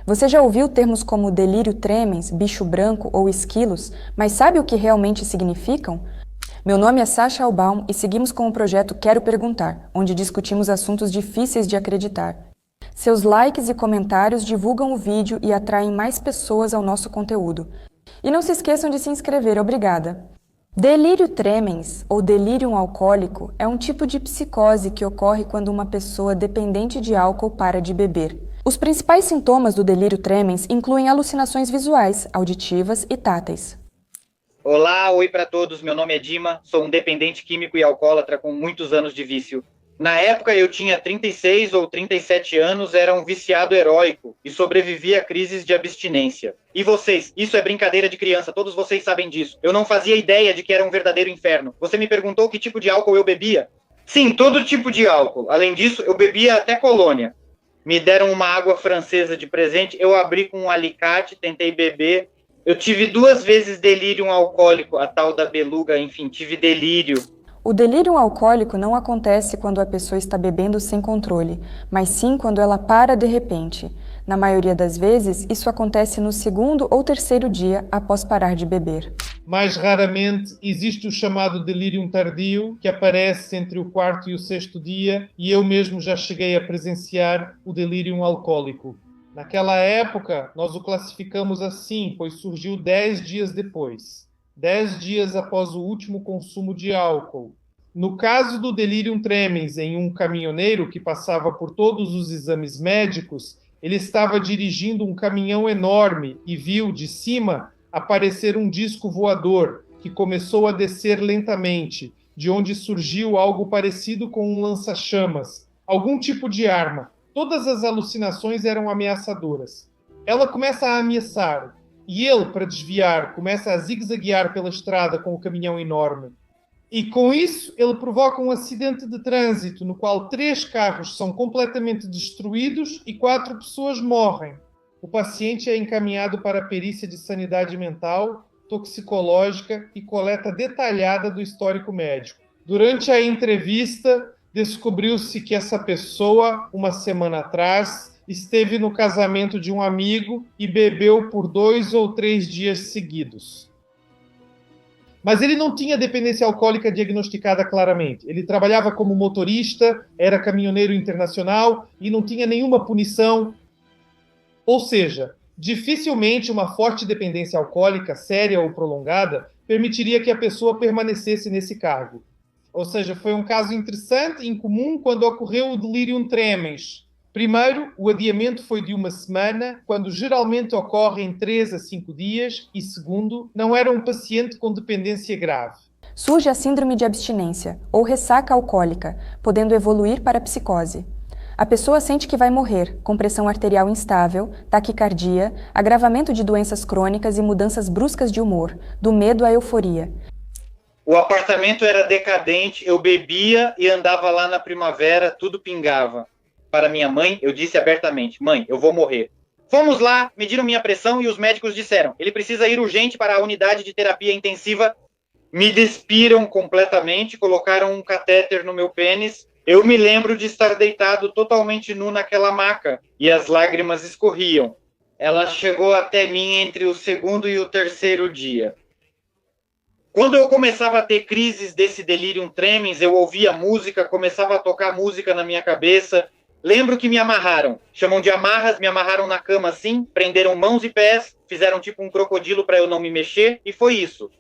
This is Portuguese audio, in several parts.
Você já ouviu termos como delírio tremens, bicho branco ou esquilos, mas sabe o que realmente significam? Meu nome é Sasha Albaum e seguimos com o projeto Quero Perguntar, onde discutimos assuntos difíceis de acreditar. Seus likes e comentários divulgam o vídeo e atraem mais pessoas ao nosso conteúdo. E não se esqueçam de se inscrever, obrigada! Delírio tremens, ou delírio alcoólico, é um tipo de psicose que ocorre quando uma pessoa dependente de álcool para de beber. Os principais sintomas do delírio tremens incluem alucinações visuais, auditivas e táteis. Olá, oi para todos. Meu nome é Dima, sou um dependente químico e alcoólatra com muitos anos de vício. Na época eu tinha 36 ou 37 anos, era um viciado heróico e sobrevivia a crises de abstinência. E vocês? Isso é brincadeira de criança, todos vocês sabem disso. Eu não fazia ideia de que era um verdadeiro inferno. Você me perguntou que tipo de álcool eu bebia? Sim, todo tipo de álcool. Além disso, eu bebia até colônia. Me deram uma água francesa de presente, eu abri com um alicate, tentei beber. Eu tive 2 vezes delírio alcoólico, a tal da beluga, enfim, tive delírio. O delírio alcoólico não acontece quando a pessoa está bebendo sem controle, mas sim quando ela para de repente. Na maioria das vezes, isso acontece no segundo ou terceiro dia após parar de beber. Mais raramente existe o chamado delírio tardio, que aparece entre o quarto e o sexto dia, e eu mesmo já cheguei a presenciar o delírio alcoólico. Naquela época, nós o classificamos assim, pois surgiu 10 dias depois. 10 dias após o último consumo de álcool. No caso do delirium tremens em um caminhoneiro que passava por todos os exames médicos, ele estava dirigindo um caminhão enorme e viu de cima aparecer um disco voador que começou a descer lentamente, de onde surgiu algo parecido com um lança-chamas, algum tipo de arma. Todas as alucinações eram ameaçadoras. Ela começa a ameaçar, e ele, para desviar, começa a zigue-zaguear pela estrada com o caminhão enorme. E com isso, ele provoca um acidente de trânsito no qual 3 carros são completamente destruídos e 4 pessoas morrem. O paciente é encaminhado para a perícia de sanidade mental, toxicológica e coleta detalhada do histórico médico. Durante a entrevista, descobriu-se que essa pessoa, uma semana atrás, esteve no casamento de um amigo e bebeu por 2 ou 3 dias seguidos. Mas ele não tinha dependência alcoólica diagnosticada claramente. Ele trabalhava como motorista, era caminhoneiro internacional e não tinha nenhuma punição. Ou seja, dificilmente uma forte dependência alcoólica, séria ou prolongada, permitiria que a pessoa permanecesse nesse cargo. Ou seja, foi um caso interessante e incomum quando ocorreu o delirium tremens. Primeiro, o adiamento foi de 1 semana, quando geralmente ocorre em 3 a 5 dias, e segundo, não era um paciente com dependência grave. Surge a síndrome de abstinência, ou ressaca alcoólica, podendo evoluir para a psicose. A pessoa sente que vai morrer, com pressão arterial instável, taquicardia, agravamento de doenças crônicas e mudanças bruscas de humor, do medo à euforia. O apartamento era decadente, eu bebia e andava lá na primavera, tudo pingava. Para minha mãe, eu disse abertamente: mãe, eu vou morrer. Fomos lá, mediram minha pressão e os médicos disseram: ele precisa ir urgente para a unidade de terapia intensiva. Me despiram completamente, colocaram um catéter no meu pênis. Eu me lembro de estar deitado totalmente nu naquela maca e as lágrimas escorriam. Ela chegou até mim entre o segundo e o terceiro dia. Quando eu começava a ter crises desse delirium tremens, eu ouvia música, começava a tocar música na minha cabeça. Lembro que me amarraram, chamam de amarras, me amarraram na cama assim, prenderam mãos e pés, fizeram tipo um crocodilo para eu não me mexer, e foi isso.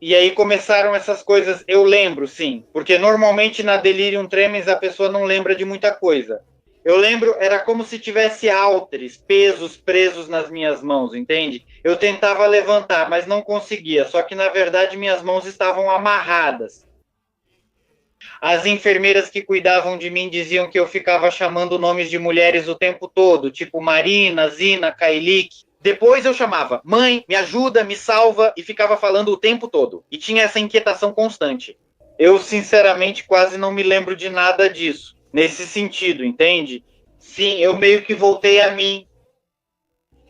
E aí começaram essas coisas, eu lembro, sim, porque normalmente na delirium tremens a pessoa não lembra de muita coisa. Eu lembro, era como se tivesse halteres, pesos presos nas minhas mãos, entende? Eu tentava levantar, mas não conseguia, só que na verdade minhas mãos estavam amarradas. As enfermeiras que cuidavam de mim diziam que eu ficava chamando nomes de mulheres o tempo todo, tipo Marina, Zina, Kailik. Depois eu chamava, mãe, me ajuda, me salva, e ficava falando o tempo todo. E tinha essa inquietação constante. Eu, sinceramente, quase não me lembro de nada disso. Nesse sentido, entende? Sim, eu meio que voltei a mim.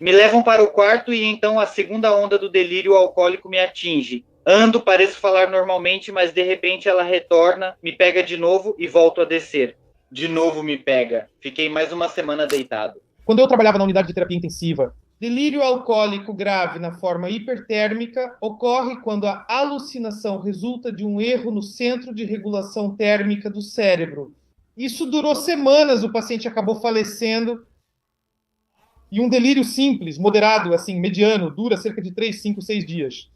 Me levam para o quarto e então a segunda onda do delírio alcoólico me atinge. Ando, pareço falar normalmente, mas de repente ela retorna, me pega de novo e volto a descer. De novo me pega. Fiquei mais 1 semana deitado. Quando eu trabalhava na unidade de terapia intensiva, delírio alcoólico grave na forma hipertérmica ocorre quando a alucinação resulta de um erro no centro de regulação térmica do cérebro. Isso durou semanas, o paciente acabou falecendo. E um delírio simples, moderado, assim, mediano, dura cerca de 3, 5, 6 dias.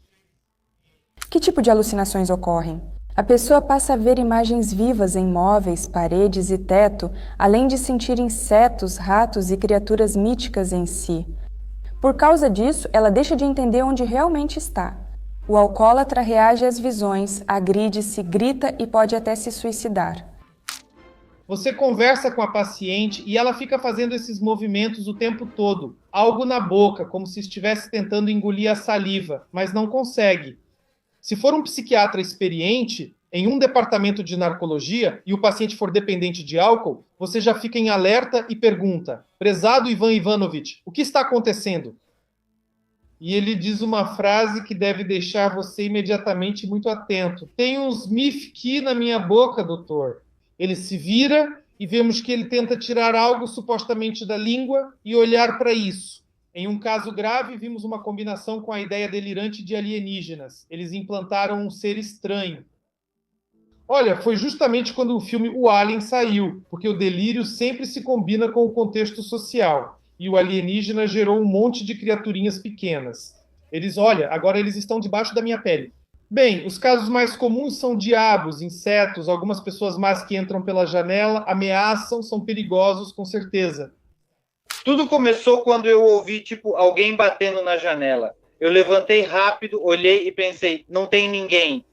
Que tipo de alucinações ocorrem? A pessoa passa a ver imagens vivas em móveis, paredes e teto, além de sentir insetos, ratos e criaturas míticas em si. Por causa disso, ela deixa de entender onde realmente está. O alcoólatra reage às visões, agride-se, grita e pode até se suicidar. Você conversa com a paciente e ela fica fazendo esses movimentos o tempo todo. Algo na boca, como se estivesse tentando engolir a saliva, mas não consegue. Se for um psiquiatra experiente, em um departamento de narcologia, e o paciente for dependente de álcool, você já fica em alerta e pergunta: prezado Ivan Ivanovich, o que está acontecendo? E ele diz uma frase que deve deixar você imediatamente muito atento. Tem uns mifki na minha boca, doutor. Ele se vira e vemos que ele tenta tirar algo supostamente da língua e olhar para isso. Em um caso grave, vimos uma combinação com a ideia delirante de alienígenas. Eles implantaram um ser estranho. Olha, foi justamente quando o filme O Alien saiu, porque o delírio sempre se combina com o contexto social. E o alienígena gerou um monte de criaturinhas pequenas. Agora eles estão debaixo da minha pele. Bem, os casos mais comuns são diabos, insetos, algumas pessoas más que entram pela janela, ameaçam, são perigosos, com certeza. Tudo começou quando eu ouvi, alguém batendo na janela. Eu levantei rápido, olhei e pensei, não tem ninguém.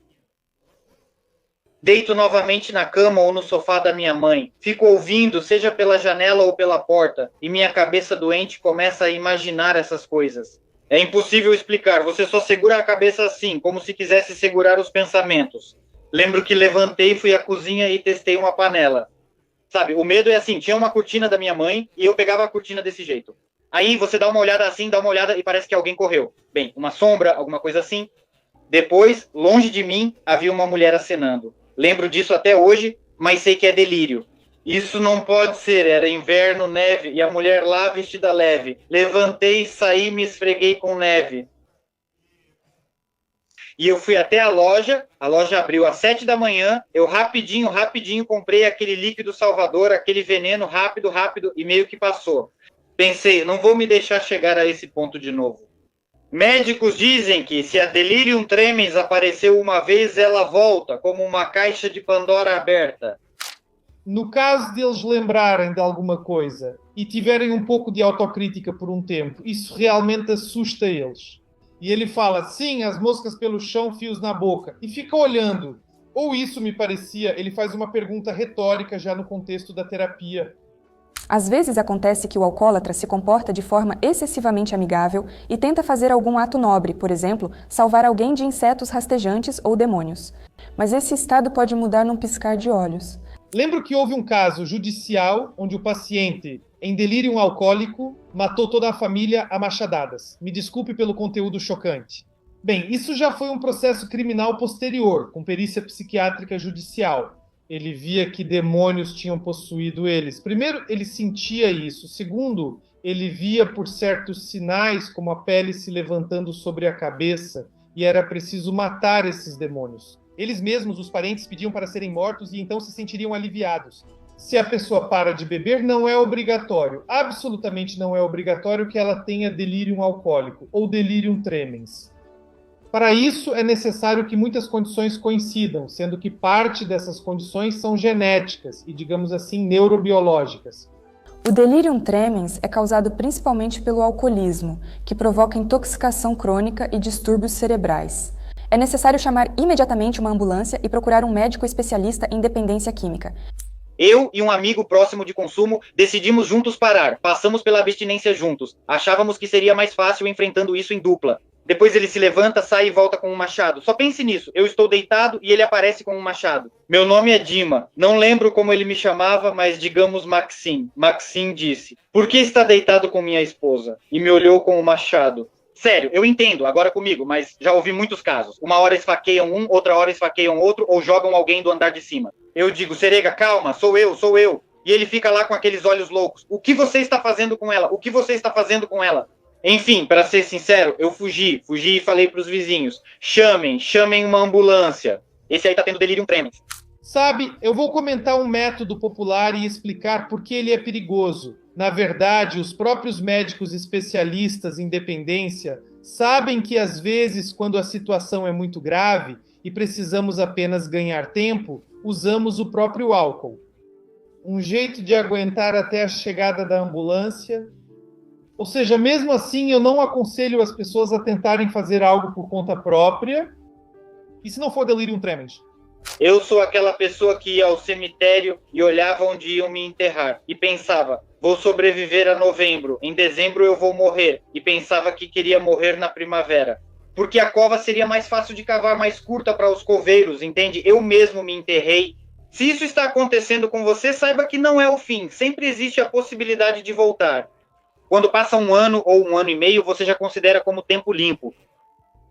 Deito novamente na cama ou no sofá da minha mãe. Fico ouvindo, seja pela janela ou pela porta, e minha cabeça doente começa a imaginar essas coisas. É impossível explicar, você só segura a cabeça assim, como se quisesse segurar os pensamentos. Lembro que levantei, fui à cozinha e testei uma panela. Sabe, o medo é assim, tinha uma cortina da minha mãe e eu pegava a cortina desse jeito. Aí você dá uma olhada assim, dá uma olhada e parece que alguém correu. Bem, uma sombra, alguma coisa assim. Depois, longe de mim, havia uma mulher acenando. Lembro disso até hoje, mas sei que é delírio. Isso não pode ser, era inverno, neve, e a mulher lá vestida leve. Levantei, saí, me esfreguei com neve. E eu fui até a loja abriu às 7 da manhã, eu rapidinho comprei aquele líquido salvador, aquele veneno rápido, e meio que passou. Pensei, não vou me deixar chegar a esse ponto de novo. Médicos dizem que se a delirium tremens apareceu uma vez, ela volta, como uma caixa de Pandora aberta. No caso deles lembrarem de alguma coisa e tiverem um pouco de autocrítica por um tempo, isso realmente assusta eles. E ele fala, sim, as moscas pelo chão, fios na boca, e fica olhando. Ou isso me parecia, ele faz uma pergunta retórica já no contexto da terapia. Às vezes acontece que o alcoólatra se comporta de forma excessivamente amigável e tenta fazer algum ato nobre, por exemplo, salvar alguém de insetos rastejantes ou demônios. Mas esse estado pode mudar num piscar de olhos. Lembro que houve um caso judicial onde o paciente, em delírio alcoólico, matou toda a família a machadadas. Me desculpe pelo conteúdo chocante. Bem, isso já foi um processo criminal posterior, com perícia psiquiátrica judicial. Ele via que demônios tinham possuído eles. Primeiro, ele sentia isso. Segundo, ele via por certos sinais, como a pele se levantando sobre a cabeça, e era preciso matar esses demônios. Eles mesmos, os parentes, pediam para serem mortos e então se sentiriam aliviados. Se a pessoa para de beber, não é obrigatório, absolutamente não é obrigatório que ela tenha delírio alcoólico ou delirium tremens. Para isso, é necessário que muitas condições coincidam, sendo que parte dessas condições são genéticas e, digamos assim, neurobiológicas. O delirium tremens é causado principalmente pelo alcoolismo, que provoca intoxicação crônica e distúrbios cerebrais. É necessário chamar imediatamente uma ambulância e procurar um médico especialista em dependência química. Eu e um amigo próximo de consumo decidimos juntos parar. Passamos pela abstinência juntos. Achávamos que seria mais fácil enfrentando isso em dupla. Depois ele se levanta, sai e volta com um machado. Só pense nisso. Eu estou deitado e ele aparece com um machado. Meu nome é Dima. Não lembro como ele me chamava, mas digamos Maxim. Maxim disse, por que está deitado com minha esposa? E me olhou com o machado. Sério, eu entendo, agora comigo, mas já ouvi muitos casos. Uma hora esfaqueiam um, outra hora esfaqueiam outro, ou jogam alguém do andar de cima. Eu digo, Serega, calma, sou eu. e ele fica lá com aqueles olhos loucos. O que você está fazendo com ela? O que você está fazendo com ela? Enfim, para ser sincero, eu fugi e falei para os vizinhos, chamem uma ambulância. Esse aí tá tendo delirium tremens. Sabe, eu vou comentar um método popular e explicar por que ele é perigoso. Na verdade, os próprios médicos especialistas em dependência sabem que às vezes, quando a situação é muito grave e precisamos apenas ganhar tempo, usamos o próprio álcool. Um jeito de aguentar até a chegada da ambulância. Ou seja, mesmo assim, eu não aconselho as pessoas a tentarem fazer algo por conta própria. E se não for delirium tremens? Eu sou aquela pessoa que ia ao cemitério e olhava onde iam me enterrar. E pensava, vou sobreviver a novembro, em dezembro eu vou morrer. E pensava que queria morrer na primavera. Porque a cova seria mais fácil de cavar, mais curta para os coveiros, entende? Eu mesmo me enterrei. Se isso está acontecendo com você, saiba que não é o fim. Sempre existe a possibilidade de voltar. Quando passa 1 ano ou 1 ano e meio, você já considera como tempo limpo.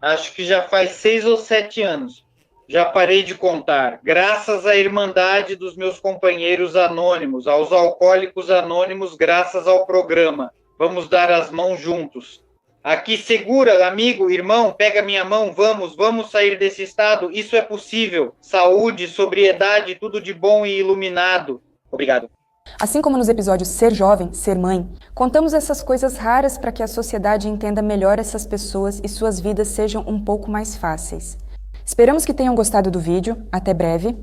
Acho que já faz 6 ou 7 anos. Já parei de contar. Graças à irmandade dos meus companheiros anônimos, aos alcoólicos anônimos, graças ao programa. Vamos dar as mãos juntos. Aqui segura, amigo, irmão, pega minha mão, vamos sair desse estado. Isso é possível. Saúde, sobriedade, tudo de bom e iluminado. Obrigado. Assim como nos episódios Ser Jovem, Ser Mãe, contamos essas coisas raras para que a sociedade entenda melhor essas pessoas e suas vidas sejam um pouco mais fáceis. Esperamos que tenham gostado do vídeo. Até breve.